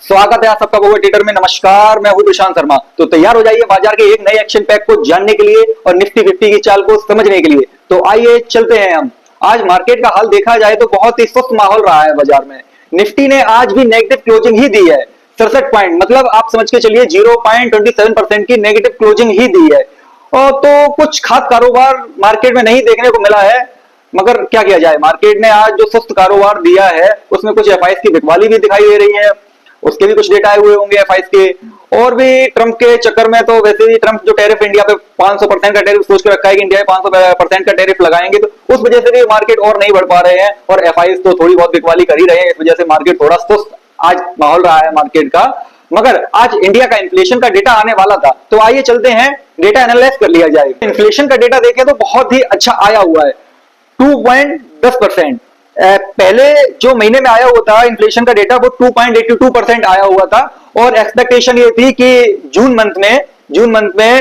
स्वागत है आप सबका गूगल ट्विटर में। नमस्कार, मैं हूं प्रशांत शर्मा। तो तैयार हो जाइए बाजार के एक नए एक्शन पैक को जानने के लिए और निफ्टी 50 की चाल को समझने के लिए। तो आइए चलते हैं हम। आज मार्केट का हाल देखा जाए तो बहुत ही सुस्त माहौल रहा है बाजार में। निफ्टी ने आज भी नेगेटिव क्लोजिंग ही दी है, 67 पॉइंट, मतलब आप समझ के चलिए 0.27% की नेगेटिव क्लोजिंग ही दी है। और तो कुछ खास कारोबार मार्केट में नहीं देखने को मिला है, मगर क्या किया जाए, मार्केट ने आज जो सुस्त कारोबार दिया है उसमें कुछ एफआईएस की बिकवाली भी दिखाई दे रही है। उसके भी कुछ डेटा आए हुए होंगे एफआईएस के। और भी ट्रंप के चक्कर में तो वैसे ही ट्रंप जो टैरिफ इंडिया पे 500% का टैरिफ सोच के रखा है कि इंडिया में 500% का टैरिफ लगाएंगे, तो उस वजह से भी मार्केट और नहीं बढ़ पा रहे हैं और एफआईएस तो थोड़ी बहुत बिकवाली कर ही रहे हैं। इस वजह से मार्केट थोड़ा सुस्त आज माहौल रहा है मार्केट का। मगर आज इंडिया का इन्फ्लेशन का डेटा आने वाला था, तो आइए चलते हैं डेटा एनालाइज कर लिया जाए। इन्फ्लेशन का डेटा देखें तो बहुत ही अच्छा आया हुआ है, 2.10%। पहले जो महीने में आया हुआ था इन्फ्लेशन का डेटा वो 2.82% आया हुआ था और एक्सपेक्टेशन ये थी कि जून मंथ में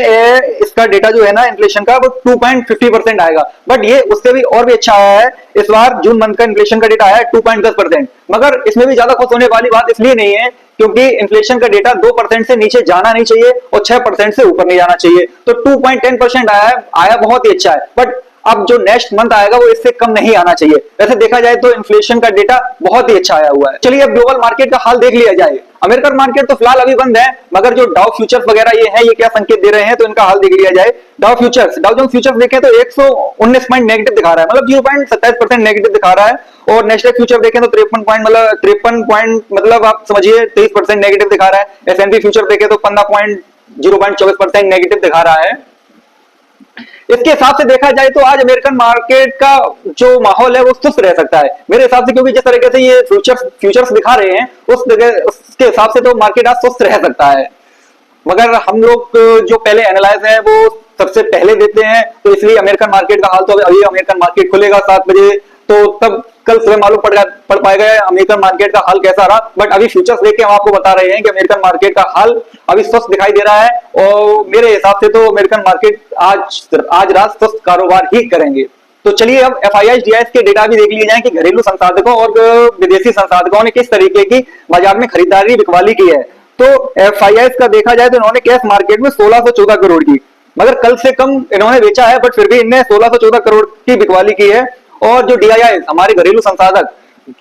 इसका डेटा जो है ना इन्फ्लेशन का वो 2.50% आएगा। बट ये उससे भी और भी अच्छा आया है। इस बार जून मंथ का इन्फ्लेशन का डेटा आया है 2.10%। मगर इसमें भी ज्यादा खुश होने वाली बात इसलिए नहीं है क्योंकि इन्फ्लेशन का डेटा 2% से नीचे जाना नहीं चाहिए और 6% से ऊपर नहीं जाना चाहिए। तो 2.10% आया बहुत ही अच्छा है। बट अब जो नेक्स्ट मंथ आएगा वो इससे कम नहीं आना चाहिए। वैसे देखा जाए तो इन्फ्लेशन का डेटा बहुत ही अच्छा आया हुआ है। चलिए अब ग्लोबल मार्केट का हाल देख लिया जाए। अमेरिकन मार्केट तो फिलहाल अभी बंद है, मगर जो डाउ फ्यूचर्स वगैरह ये है, ये क्या संकेत दे रहे हैं, तो इनका हाल देख लिया जाए। डाउ जोन्स फ्यूचर्स देखें तो 119 पॉइंट नेगेटिव दिखा रहा है, मतलब 0.27% नेगेटिव दिखा रहा है। और नेस्डैक फ्यूचर देखें तो 53 पॉइंट मतलब आप समझिए 23% नेगेटिव दिखा रहा है। एसएनपी फ्यूचर देखें तो 0.24% नेगेटिव दिखा रहा है। इसके हिसाब से देखा जाए तो आज अमेरिकन मार्केट का जो माहौल है वो सुस्त रह सकता है मेरे हिसाब से, क्योंकि जिस तरीके से ये फ्यूचर्स दिखा रहे हैं उसके हिसाब से तो मार्केट आज सुस्त रह सकता है। मगर हम लोग जो पहले एनालाइज है वो सबसे पहले देते हैं, तो इसलिए अमेरिकन मार्केट का हाल तो अभी अमेरिकन मार्केट खुलेगा 7 बजे, तो तब कल सुबह मालूम पड़ पाएगा अमेरिकन मार्केट का हाल कैसा रहा। बट अभी फ्यूचर्स देख के हम आपको बता रहे हैं कि अमेरिकन मार्केट का हाल अभी स्वस्थ दिखाई दे रहा है और मेरे हिसाब से तो अमेरिकन मार्केट आज रात स्वस्थ कारोबार ही करेंगे। तो चलिए अब एफआईआई डीआईएस के डेटा भी देख लिए जाए कि घरेलू संसाधकों और विदेशी संसाधकों ने किस तरीके की बाजार में खरीदारी बिकवाली की है। तो एफआईआई का देखा जाए तो इन्होंने कैश मार्केट में 1614 करोड़ की, मगर कल से कम इन्होंने बेचा है, बट फिर भी इनने 1614 करोड़ की बिकवाली की है। और जो डीआईआई हमारे घरेलू संसाधक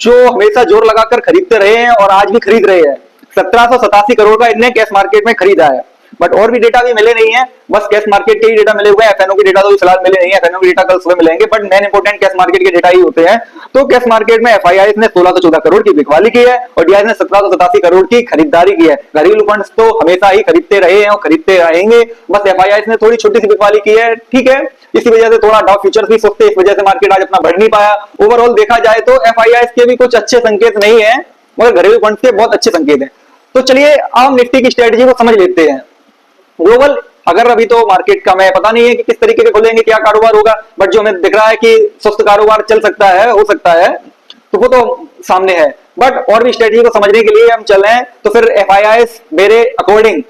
जो हमेशा जोर लगाकर खरीदते रहे हैं और आज भी खरीद रहे हैं, 1787 करोड़ का इनने कैश मार्केट में खरीदा है। बट और भी डेटा भी मिले नहीं है, बस कैश मार्केट के ही डेटा मिले हुए हैं। एफएनओ के डेटा तो फिलहाल मिले नहीं है, एफएनओ के डेटा कल सुबह मिलेंगे, but main important cash market के डेटा ही होते हैं। तो कैश मार्केट में एफआईआई ने 1614 करोड़ की बिकवाली की है और डीआईआई ने 1787 करोड़ की खरीदारी की है। घरेलू फंड्स तो हमेशा ही खरीदते रहे हैं और खरीदते रहेंगे, बस एफआईआई ने थोड़ी छोटी सी बिकवाली की है, ठीक है। इसी वजह से थोड़ा डाउ फ्यूचर्स भी सस्ते, इस वजह से मार्केट आज अपना बढ़ नहीं पाया। ओवरऑल देखा जाए तो एफआईआई के भी कुछ अच्छे संकेत नहीं है, मगर घरेलू फंड्स के बहुत अच्छे संकेत हैं। तो चलिए हम निफ्टी की स्ट्रेटजी को समझ लेते हैं। ग्लोबल अगर अभी तो मार्केट का मैं पता नहीं है कि किस तरीके के खुलेंगे, क्या कारोबार होगा, बट जो हमें दिख रहा है कि सुस्त कारोबार चल सकता है, हो सकता है, तो वो तो सामने है। बट और भी स्ट्रेटजी को समझने के लिए हम चले तो फिर एफआईआई मेरे अकॉर्डिंग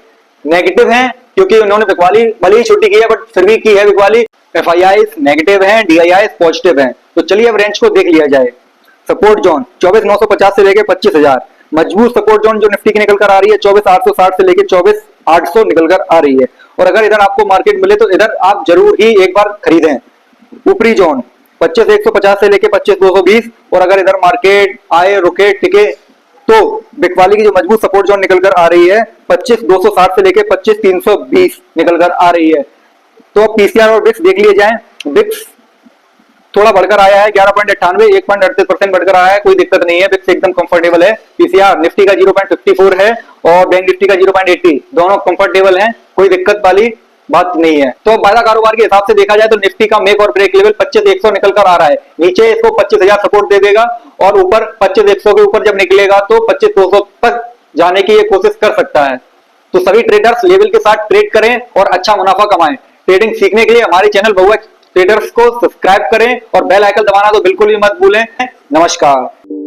नेगेटिव हैं, क्योंकि उन्होंने बिकवाली भले ही छोटी की है बट फिर भी की है बिकवाली। एफआईआई नेगेटिव है, डीआईआई पॉजिटिव है। तो चलिए अब रेंज को देख लिया जाए। सपोर्ट जोन 24,950 से लेकर 25,000, मजबूत सपोर्ट जोन जो निफ्टी की निकल कर आ रही है 24,860 से लेकर 24,800 निकल कर आ रही है। और अगर इधर आपको मार्केट मिले तो इधर आप जरूर ही एक बार खरीदें। ऊपरी जोन 25,150 से लेकर 25,220, और अगर इधर मार्केट आए, रुके, टिके, तो बिकवाली की जो मजबूत सपोर्ट जोन निकल कर आ रही है 25,260 से लेकर 25,320 निकल कर आ रही है। तो पीसीआर और बिक्स देख लिए जाएं। बिक्स थोड़ा बढ़कर आया है 11.98, 1.38% बढ़कर आया है, कोई दिक्कत नहीं है, बिक्स एकदम कंफर्टेबल है। पीसीआर निफ्टी का 0.54 है और बैंक निफ्टी का 0.80, दोनों कंफर्टेबल हैं, कोई दिक्कत वाली बात नहीं है। तो बाजार कारोबार के हिसाब से देखा जाए तो निफ्टी का मेक और ब्रेक लेवल 25,100 निकल कर आ रहा है। नीचे इसको 25,000 सपोर्ट दे देगा और ऊपर 25,100 के ऊपर जब निकलेगा तो 25,200 तक जाने की ये कोशिश कर सकता है। तो सभी ट्रेडर्स लेवल के साथ ट्रेड करें और अच्छा मुनाफा कमाएं। ट्रेडिंग सीखने के लिए हमारे चैनल बहुएक्स ट्रेडर्स को सब्सक्राइब करें और बेल आइकन दबाना तो बिल्कुल भी मत भूलें। नमस्कार।